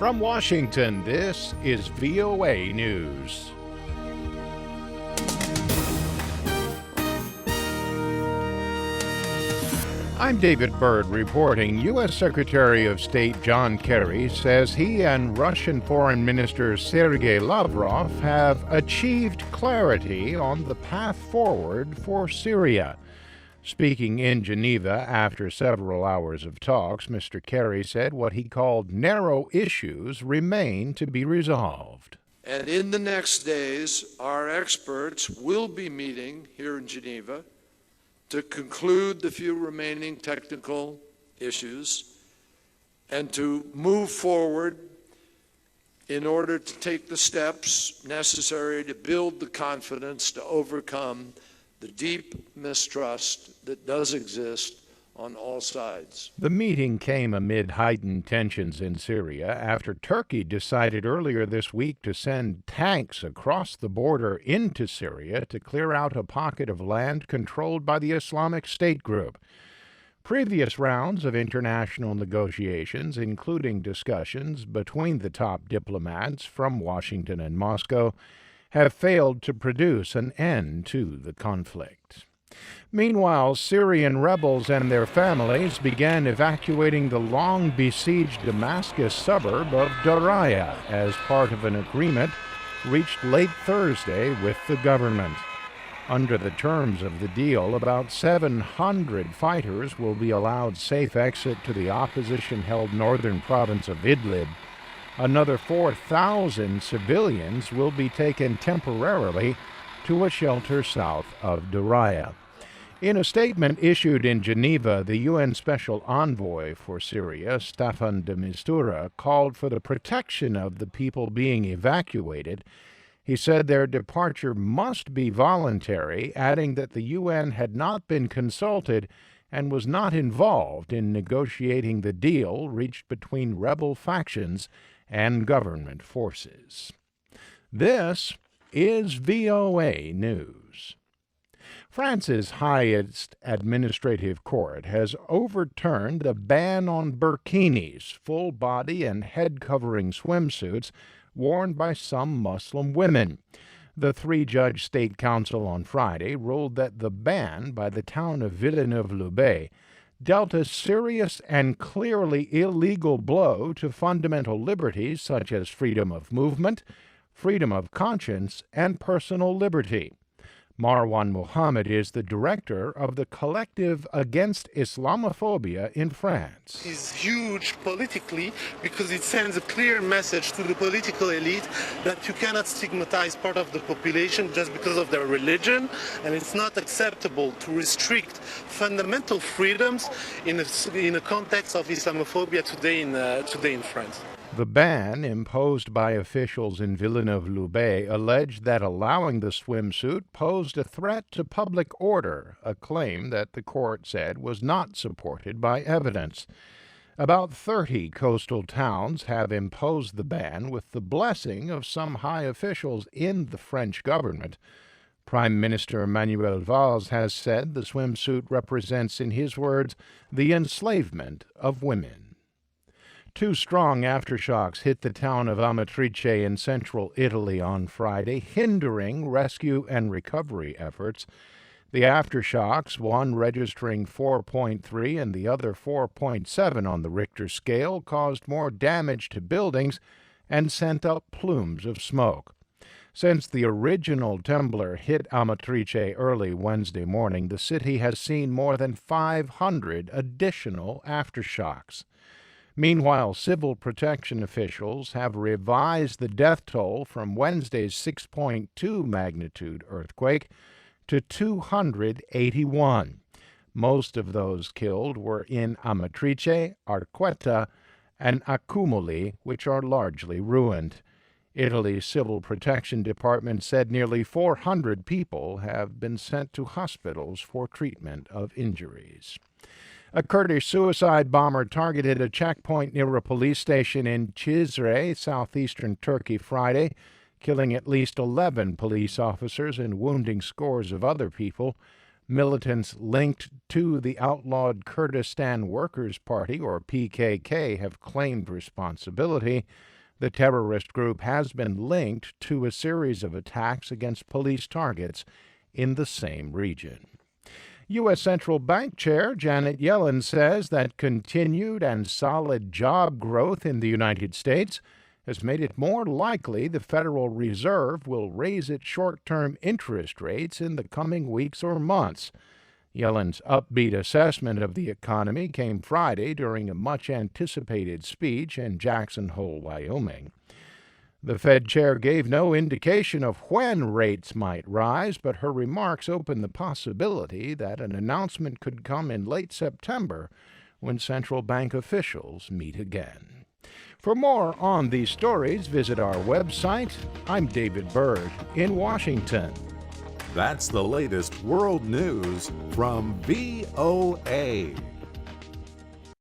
From Washington, this is VOA News. I'm David Byrd reporting. U.S. Secretary of State John Kerry says he and Russian Foreign Minister Sergei Lavrov have achieved clarity on the path forward for Syria. Speaking in Geneva after several hours of talks, Mr. Kerry said what he called narrow issues remain to be resolved. And in the next days, our experts will be meeting here in Geneva to conclude the few remaining technical issues and to move forward in order to take the steps necessary to build the confidence to overcome the deep mistrust that does exist on all sides. The meeting came amid heightened tensions in Syria after Turkey decided earlier this week to send tanks across the border into Syria to clear out a pocket of land controlled by the Islamic State group. Previous rounds of international negotiations, including discussions between the top diplomats from Washington and Moscow, have failed to produce an end to the conflict. Meanwhile, Syrian rebels and their families began evacuating the long-besieged Damascus suburb of Daraya as part of an agreement reached late Thursday with the government. Under the terms of the deal, about 700 fighters will be allowed safe exit to the opposition-held northern province of Idlib. Another 4,000 civilians will be taken temporarily to a shelter south of Daraya. In a statement issued in Geneva, the UN Special Envoy for Syria, Staffan de Mistura, called for the protection of the people being evacuated. He said their departure must be voluntary, adding that the UN had not been consulted and was not involved in negotiating the deal reached between rebel factions and government forces. This is VOA News. France's highest administrative court has overturned the ban on burkinis, full body and head covering swimsuits worn by some Muslim women. The three-judge State Council on Friday ruled that the ban by the town of Villeneuve-Loubet dealt a serious and clearly illegal blow to fundamental liberties such as freedom of movement, freedom of conscience, and personal liberty. Marwan Mohammed is the director of the Collective Against Islamophobia in France. It's huge politically because it sends a clear message to the political elite that you cannot stigmatize part of the population just because of their religion, and it's not acceptable to restrict fundamental freedoms in a context of Islamophobia today in France. The ban imposed by officials in Villeneuve-Loubet alleged that allowing the swimsuit posed a threat to public order, a claim that the court said was not supported by evidence. About 30 coastal towns have imposed the ban with the blessing of some high officials in the French government. Prime Minister Manuel Valls has said the swimsuit represents, in his words, the enslavement of women. Two strong aftershocks hit the town of Amatrice in central Italy on Friday, hindering rescue and recovery efforts. The aftershocks, one registering 4.3 and the other 4.7 on the Richter scale, caused more damage to buildings and sent up plumes of smoke. Since the original trembler hit Amatrice early Wednesday morning, the city has seen more than 500 additional aftershocks. Meanwhile, civil protection officials have revised the death toll from Wednesday's 6.2 magnitude earthquake to 281. Most of those killed were in Amatrice, Arquetta, and Accumuli, which are largely ruined. Italy's Civil Protection Department said nearly 400 people have been sent to hospitals for treatment of injuries. A Kurdish suicide bomber targeted a checkpoint near a police station in Cizre, southeastern Turkey, Friday, killing at least 11 police officers and wounding scores of other people. Militants linked to the outlawed Kurdistan Workers' Party, or PKK, have claimed responsibility. The terrorist group has been linked to a series of attacks against police targets in the same region. U.S. Central Bank Chair Janet Yellen says that continued and solid job growth in the United States has made it more likely the Federal Reserve will raise its short-term interest rates in the coming weeks or months. Yellen's upbeat assessment of the economy came Friday during a much-anticipated speech in Jackson Hole, Wyoming. The Fed chair gave no indication of when rates might rise, but her remarks open the possibility that an announcement could come in late September when central bank officials meet again. For more on these stories, visit our website. I'm David Byrd in Washington. That's the latest world news from VOA.